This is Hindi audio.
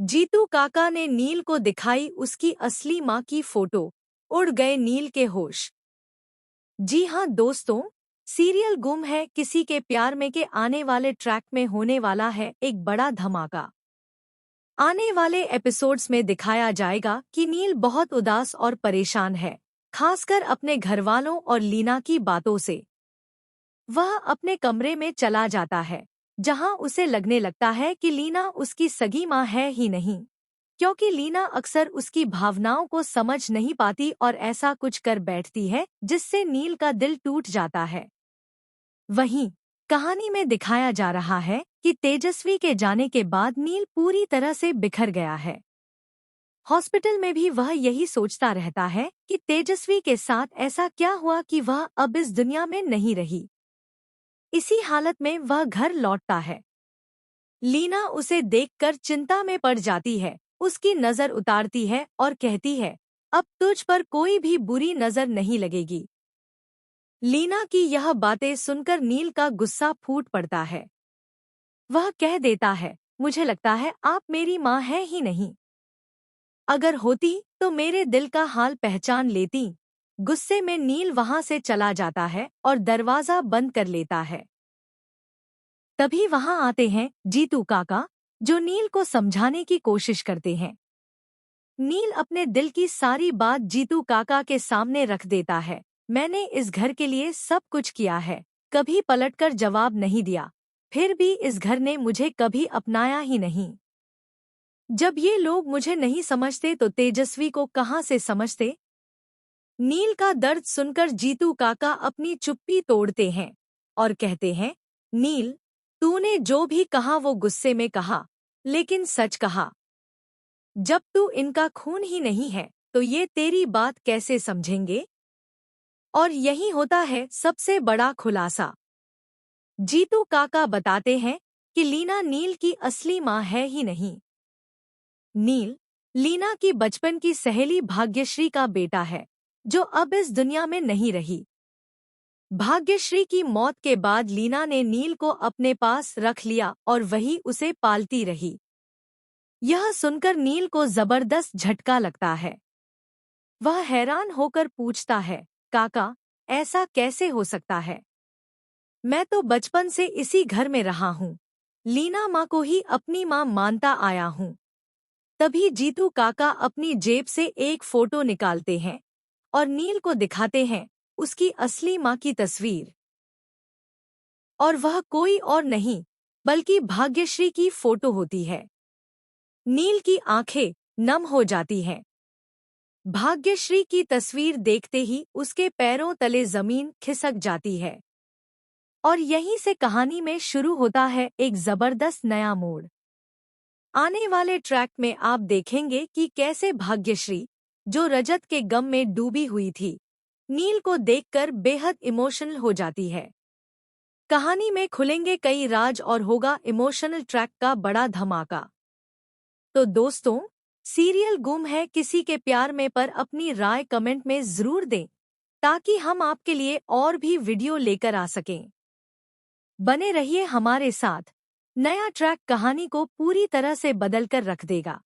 जीतू काका ने नील को दिखाई उसकी असली माँ की फोटो। उड़ गए नील के होश। जी हाँ दोस्तों, सीरियल गुम है किसी के प्यार में के आने वाले ट्रैक में होने वाला है एक बड़ा धमाका। आने वाले एपिसोड्स में दिखाया जाएगा कि नील बहुत उदास और परेशान है, खासकर अपने घरवालों और लीना की बातों से। वह अपने कमरे में चला जाता है, जहां उसे लगने लगता है कि लीना उसकी सगी माँ है ही नहीं, क्योंकि लीना अक्सर उसकी भावनाओं को समझ नहीं पाती और ऐसा कुछ कर बैठती है जिससे नील का दिल टूट जाता है। वहीं कहानी में दिखाया जा रहा है कि तेजस्वी के जाने के बाद नील पूरी तरह से बिखर गया है। हॉस्पिटल में भी वह यही सोचता रहता है कि तेजस्वी के साथ ऐसा क्या हुआ कि वह अब इस दुनिया में नहीं रही। इसी हालत में वह घर लौटता है। लीना उसे देखकर चिंता में पड़ जाती है, उसकी नजर उतारती है और कहती है, अब तुझ पर कोई भी बुरी नजर नहीं लगेगी। लीना की यह बातें सुनकर नील का गुस्सा फूट पड़ता है। वह कह देता है, मुझे लगता है आप मेरी माँ है ही नहीं। अगर होती तो मेरे दिल का हाल पहचान लेती। गुस्से में नील वहां से चला जाता है और दरवाजा बंद कर लेता है। तभी वहां आते हैं जीतू काका, जो नील को समझाने की कोशिश करते हैं। नील अपने दिल की सारी बात जीतू काका के सामने रख देता है। मैंने इस घर के लिए सब कुछ किया है, कभी पलटकर जवाब नहीं दिया, फिर भी इस घर ने मुझे कभी अपनाया ही नहीं। जब ये लोग मुझे नहीं समझते तो तेजस्वी को कहाँ से समझते। नील का दर्द सुनकर जीतू काका अपनी चुप्पी तोड़ते हैं और कहते हैं, नील, तूने जो भी कहा वो गुस्से में कहा, लेकिन सच कहा। जब तू इनका खून ही नहीं है तो ये तेरी बात कैसे समझेंगे। और यही होता है सबसे बड़ा खुलासा। जीतू काका बताते हैं कि लीना नील की असली माँ है ही नहीं। नील लीना की बचपन की सहेली भाग्यश्री का बेटा है, जो अब इस दुनिया में नहीं रही। भाग्यश्री की मौत के बाद लीना ने नील को अपने पास रख लिया और वही उसे पालती रही। यह सुनकर नील को जबरदस्त झटका लगता है। वह हैरान होकर पूछता है, काका, ऐसा कैसे हो सकता है? मैं तो बचपन से इसी घर में रहा हूँ, लीना माँ को ही अपनी माँ मानता आया हूँ। तभी जीतू काका अपनी जेब से एक फोटो निकालते हैं और नील को दिखाते हैं उसकी असली माँ की तस्वीर। और वह कोई और नहीं बल्कि भाग्यश्री की फोटो होती है। नील की आंखें नम हो जाती हैं। भाग्यश्री की तस्वीर देखते ही उसके पैरों तले जमीन खिसक जाती है। और यहीं से कहानी में शुरू होता है एक जबरदस्त नया मोड़। आने वाले ट्रैक में आप देखेंगे कि कैसे भाग्यश्री, जो रजत के गम में डूबी हुई थी, नील को देखकर बेहद इमोशनल हो जाती है। कहानी में खुलेंगे कई राज और होगा इमोशनल ट्रैक का बड़ा धमाका। तो दोस्तों, सीरियल गुम है किसी के प्यार में पर अपनी राय कमेंट में जरूर दें, ताकि हम आपके लिए और भी वीडियो लेकर आ सकें। बने रहिए हमारे साथ। नया ट्रैक कहानी को पूरी तरह से बदल कर रख देगा।